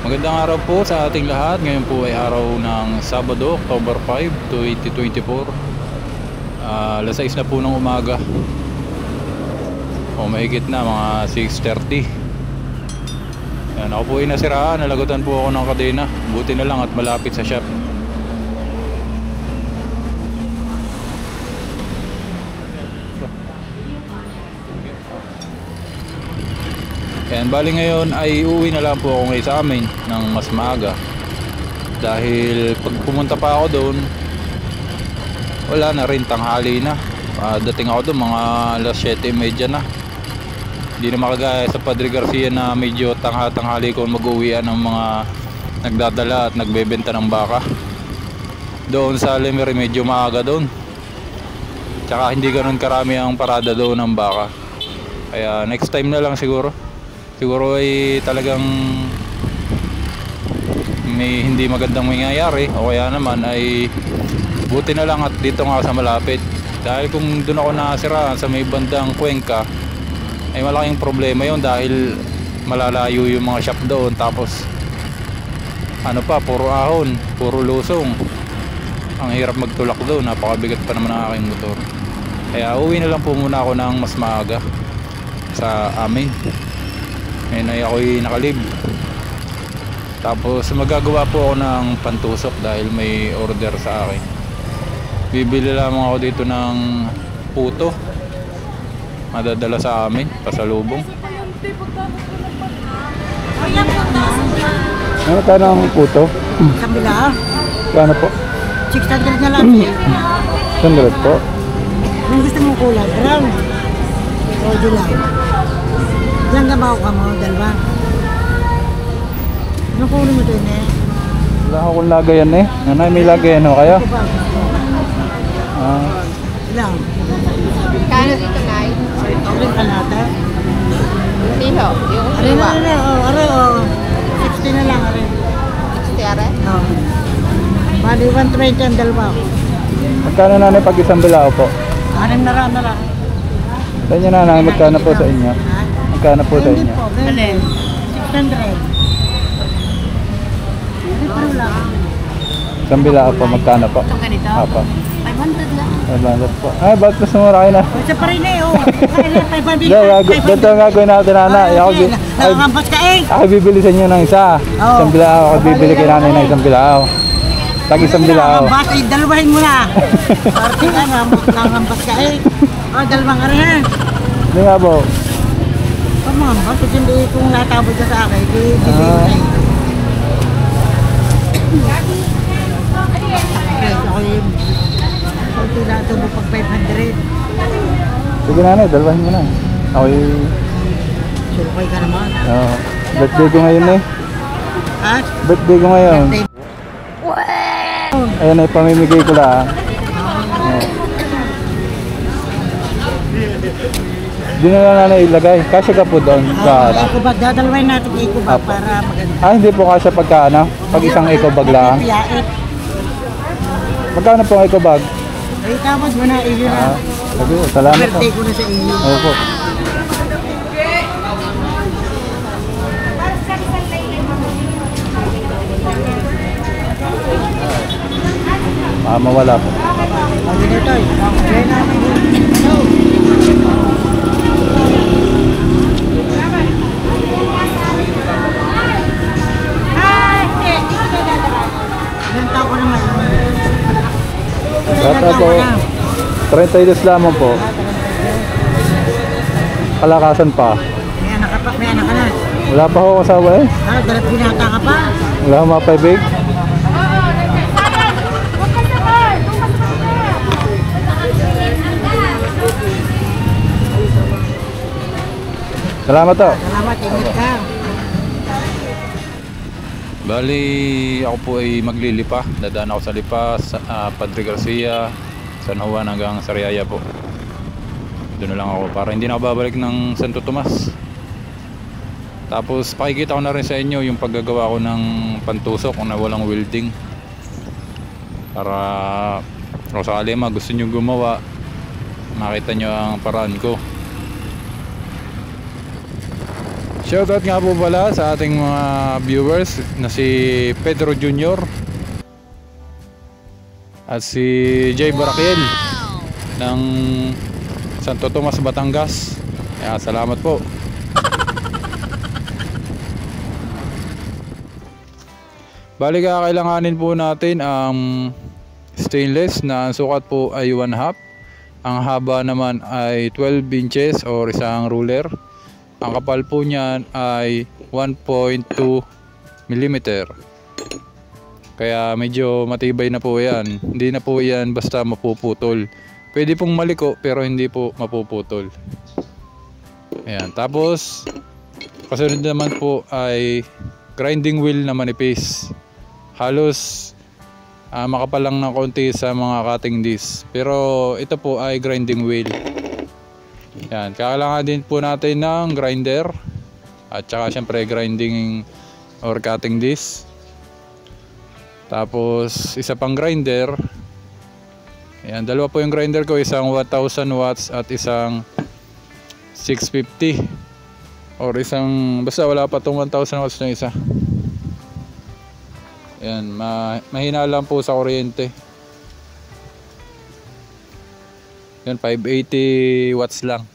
Magandang araw po sa ating lahat. Ngayon po ay araw ng Sabado, October 5, 2024. Alas 6 na po ng umaga. O mahigit na, mga 6:30. Yan, ako po ay nasiraan. Nalagutan po ako ng kadena. Buti na lang at malapit sa shop. Yan, bali ngayon ay uuwi na lang po ako ngayon sa amin ng mas maaga. Dahil pag pumunta pa ako doon, wala na rin, tanghali na. Dating ako doon mga alas 7:30 na. Hindi na makagaya sa Padre Garcia na medyo tanghali ko mag-uwian ng mga nagdadala at nagbebenta ng baka. Doon sa Lemery medyo maaga doon. Tsaka hindi ganoon karami ang parada doon ng baka. Kaya next time na lang siguro. Siguro ay talagang may hindi magandang mangyayari, o kaya naman ay buti na lang at dito nga sa malapit. Dahil kung doon ako nasiraan sa may bandang Cuenca, ay malaking problema yun dahil malalayo yung mga shop doon. Tapos ano pa, puro ahon, puro lusong. Ang hirap magtulak doon, napakabigat pa naman ang aking motor. Kaya uwi na lang po muna ako ng mas maaga sa amin. Ngayon ay ako'y nakalib. Tapos magagawa po ako ng pantusok dahil may order sa akin. Bibili lamang ako dito ng puto, madadala sa amin, pasalubong. Ano tayo ng puto? Kabila. Kano po? 600 na lang. 100 po. Kung gusto mo kulay, brown. O dilaw. Ilang gabaw ka mo? Dalawa. Ano kunin mo doon eh? Wala akong lagayan eh. Nanay, may lagayan o kaya? Ilang? Kano dito, Nay? Ilang ka natin? Hindi ho. Yung Are liwa. na, are o. 60 na lang, are. 60 are? Oo. Bali, 120 ang dalawa. Magkano nanay pag isang bilao po? Anim na lang. Sa inyo nanay, magkano po sa inyo? Ha? Magkano po sa Hindi inyo? po, 600. Pero lang. Isang bilao po, magkano po? Itong ganito? Apa. 500 lang. 500 po. Ay, ba't mas mura kayo na? O, isa pa rin eh, oh. Ganito ang gagawin natin, nanay. Nakakampas ka eh. Ako bibili sa inyo ng isa. Oo. Isang bilao. Ako bibili kay nanay ng isang bilao. Tag isang bilao. Nakakampas eh, dalawahin mo na. Party ka, nakakampas ka eh. O, dalawang ka rin. Hindi nga po. Pamampas, kasi hindi kung natabod ka sa akin, hindi bibigay. Okay, ako yung konti na ito mo pag 500. Sige nanay, dalawahin mo na. Ako Sulukay ka naman. birthday ko ngayon eh. Ha? Birthday ko ngayon. Birthday. Ayan ay pamimigay ko lang. Di na lang nanay ilagay. Kasya ka po doon sa ano? Eco bag, dadalawahin natin eco bag para maganda. Hindi po kasya pagka ano? Pag isang eco bag lang. Piyait. Magkano po ang eco bag? Ay, tapos mo na iyo na. Sabi ko, salamat po. Birthday ko na sa iyo. Opo. Mawala po. Pag ito, i-play natin yun. Ilan taon ko naman? Bata po. 32 lamang po. Kalakasan pa. May anak ka na. Wala pa ako kasawa eh. Dalat binata ka pa. Wala akong mapaibig. Salamat to. Salamat, ingat ka. Bali, ako po ay maglilipa. Dadaan ako sa Lipas, Padre Garcia, San Juan hanggang Sariaya po. Doon na lang ako para hindi na ako babalik ng Santo Tomas. Tapos pakikita ko na rin sa inyo yung paggagawa ko ng pantusok na walang welding. Para kung sakali gusto nyo gumawa, makita nyo ang paraan ko. Shoutout nga po pala sa ating mga viewers na si Pedro Jr. at si Jay Barakiel ng Santo Tomas, Batangas. Kaya salamat po. Bali kakailanganin po natin ang stainless na ang sukat po ay 1/2. Ang haba naman ay 12 inches or isang ruler. Ang kapal po niyan ay 1.2 mm. Kaya medyo matibay na po yan. Hindi na po yan basta mapuputol. Pwede pong maliko pero hindi po mapuputol. Ayan. Tapos kasunod naman po ay grinding wheel na manipis. Halos makapal lang ng konti sa mga cutting disc. Pero ito po ay grinding wheel. Yan, kailangan din po natin ng grinder at saka syempre grinding or cutting disc. Tapos isa pang grinder. Yan, dalawa po yung grinder ko, isang 1000 watts at isang 650 or isang basta wala pa tong 1000 watts na isa. Yan, mahina lang po sa kuryente. Yan, 580 watts lang.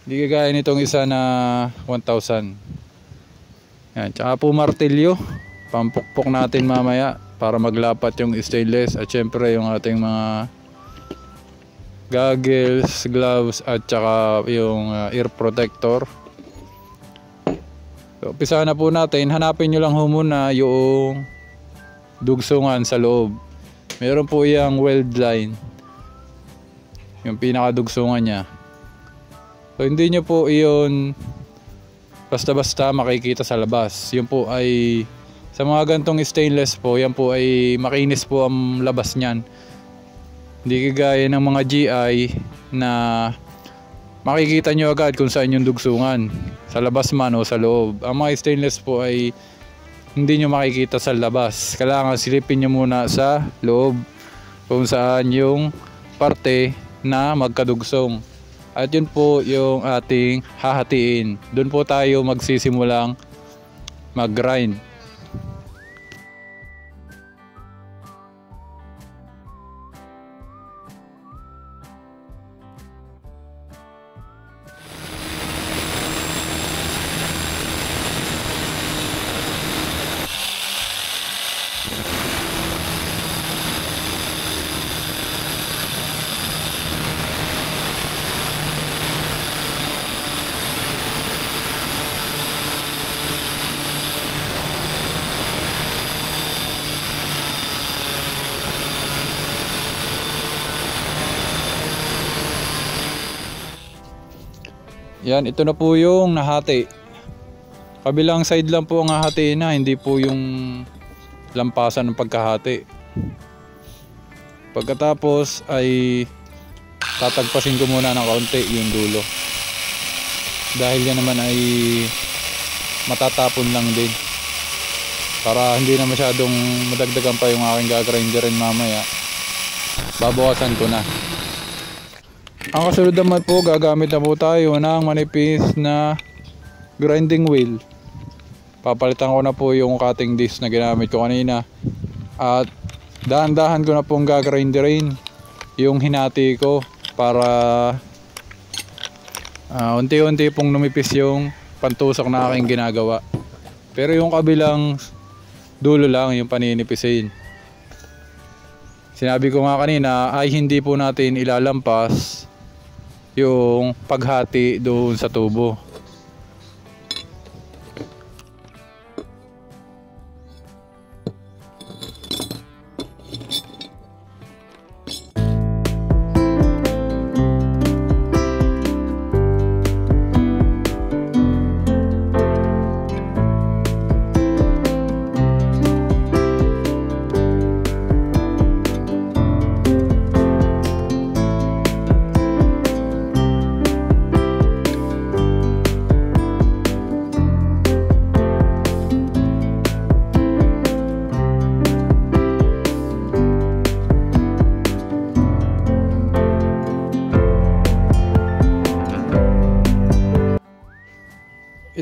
Hindi kagaya nitong isa na 1000. Yan, tsaka po martilyo. Pampukpok natin mamaya para maglapat yung stainless. At syempre yung ating mga goggles, gloves at tsaka yung ear protector. So, umpisa na po natin. Hanapin nyo lang ho muna yung dugsungan sa loob. Meron po yung weld line, yung pinakadugsungan niya. So hindi nyo po iyon basta-basta makikita sa labas. Yun po ay sa mga gantong stainless po, yan po ay makinis po ang labas niyan. Hindi kagaya ng mga GI na makikita nyo agad kung saan yung dugsungan, sa labas man o sa loob. Ang mga stainless po ay hindi nyo makikita sa labas. Kailangan silipin nyo muna sa loob kung saan yung parte na magkadugsong. At yun po yung ating hahatiin. Doon po tayo magsisimulang mag-grind. Yan, ito na po yung nahati. Kabilang side lang po ang hahatiin na, hindi po yung lampasan ng pagkahati. Pagkatapos ay tatagpasin ko muna ng kaunti yung dulo. Dahil yan naman ay matatapon lang din. Para hindi na masyadong madagdagan pa yung aking gagrinderin mamaya. Babawasan ko na. Ang kasunod naman po, gagamit na po tayo ng manipis na grinding wheel. Papalitan ko na po yung cutting disc na ginamit ko kanina. At dahan-dahan ko na pong gagrinderin yung hinati ko para unti-unti pong numipis yung pantusok na aking ginagawa. Pero yung kabilang dulo lang yung paninipisin. Sinabi ko nga kanina ay hindi po natin ilalampas yung paghati doon sa tubo.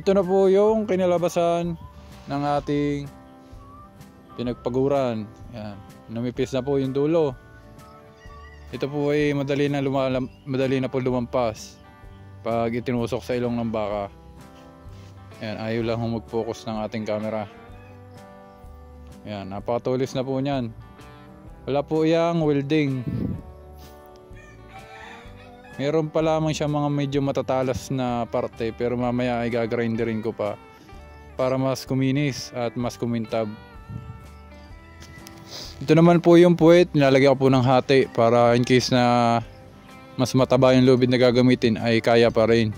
ito na po yung kinalabasan ng ating pinagpaguran. Yan. Numipis na po yung dulo. Ito po ay madali na po lumampas pag itinusok sa ilong ng baka. Yan, ayaw lang mag-focus ng ating camera. Yan, napakatulis na po niyan. Wala po yang welding. Meron pa lamang siya mga medyo matatalas na parte, pero mamaya ay gagrinderin ko pa para mas kuminis at mas kumintab. Ito naman po yung puwet, nilalagyan ko po ng hati para in case na mas mataba yung lubid na gagamitin ay kaya pa rin.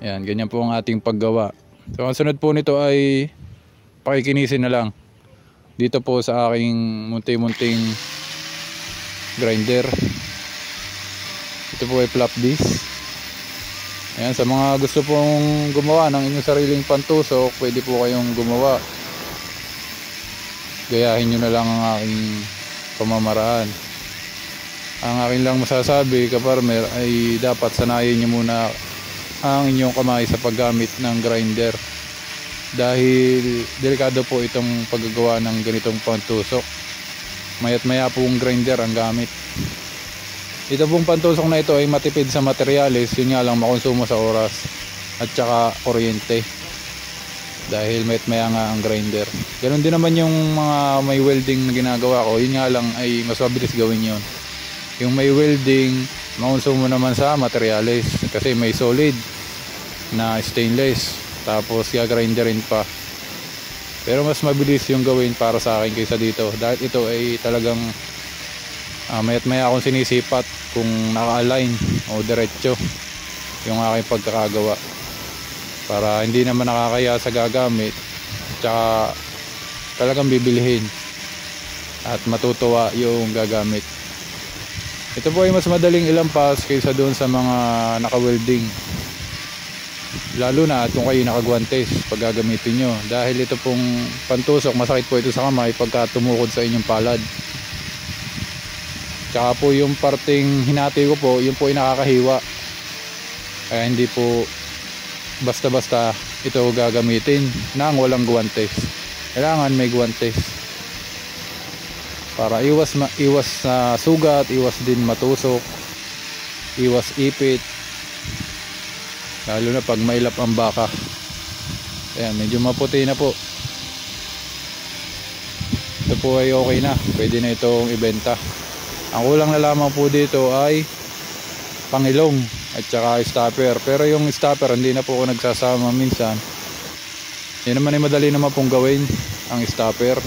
Yan, ganyan po ang ating paggawa. So ang sunod po nito ay pakikinisin na lang dito po sa aking munti-munting grinder. Ito po ay flap disc. Ayan, sa mga gusto pong gumawa ng inyong sariling pantusok, pwede po kayong gumawa. Gayahin nyo na lang ang aking pamamaraan. Ang aking lang masasabi, kaparmer, ay dapat sanayin nyo muna ang inyong kamay sa paggamit ng grinder. Dahil delikado po itong paggagawa ng ganitong pantusok. Maya't maya pong grinder ang gamit. Ito pong pantusok na ito ay matipid sa materyales, yun nga lang makonsumo sa oras at saka kuryente. Dahil maya nga ang grinder. Ganon din naman yung mga may welding na ginagawa ko, yun nga lang ay mas mabilis gawin yun. Yung may welding, makonsumo naman sa materyales kasi may solid na stainless, tapos gagrinderin pa. Pero mas mabilis yung gawin para sa akin kaysa dito, dahil ito ay talagang maya't maya akong sinisipat kung naka-align o diretso yung aking pagkakagawa para hindi naman nakakaya sa gagamit, tsaka talagang bibilhin at matutuwa yung gagamit. Ito po ay mas madaling ilampas kaysa doon sa mga naka-welding, lalo na kung kayo nakagwantes pag gagamitin nyo, dahil ito pong pantusok masakit po ito sa kamay pagka tumukod sa inyong palad. Tsaka po yung parting hinati ko po, yun po ay nakakahiwa. Kaya hindi po basta-basta ito gagamitin nang walang guwantes. Kailangan may guwantes para iwas sa sugat, iwas din matusok, iwas ipit, lalo na pag mailap ang baka. Ayan, medyo maputi na po. Ito po ay okay na, pwede na itong ibenta. Ang kulang na lamang po dito ay pangilong at saka stopper. Pero yung stopper hindi na po ako nagsasama minsan. Yan naman ay madali naman pong gawin ang stopper.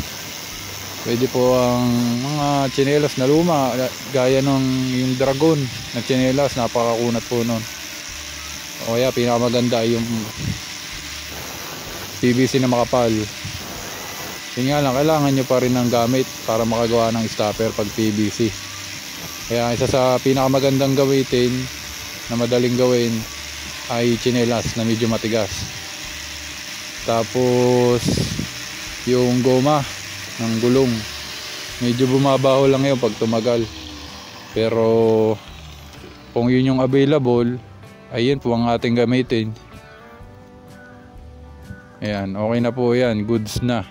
Pwede po ang mga tsinelas na luma, gaya nung yung Dragon na tsinelas, napakakunat po nun. O kaya pinakamaganda yung PVC na makapal. Yun nga lang, kailangan nyo pa rin ng gamit para makagawa ng stopper pag PVC. Kaya isa sa pinakamagandang gawitin na madaling gawin ay tsinelas na medyo matigas. Tapos yung goma ng gulong, medyo bumabaho lang yun pag tumagal. Pero kung yun yung available, ayun po ang ating gamitin. Ayan, okay na po yan, goods na.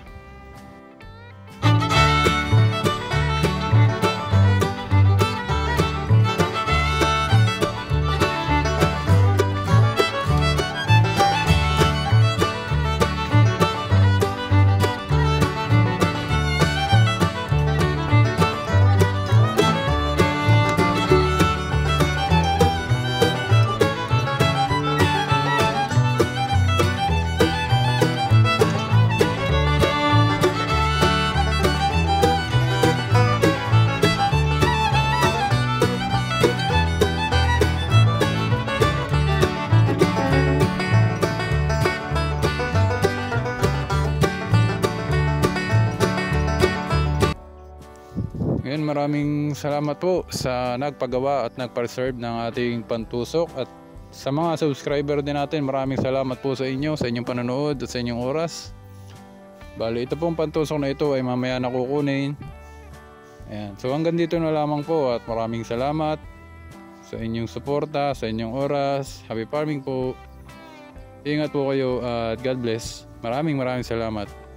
Ngayon, maraming salamat po sa nagpagawa at nagpa-reserve ng ating pantusok, at sa mga subscriber din natin, maraming salamat po sa inyo, sa inyong panonood at sa inyong oras. Bali, ito pong pantusok na ito ay mamaya na kukunin. Ayan. So hanggang dito na lamang po, at maraming salamat sa inyong suporta, sa inyong oras. Happy farming po. Ingat po kayo at God bless. Maraming salamat.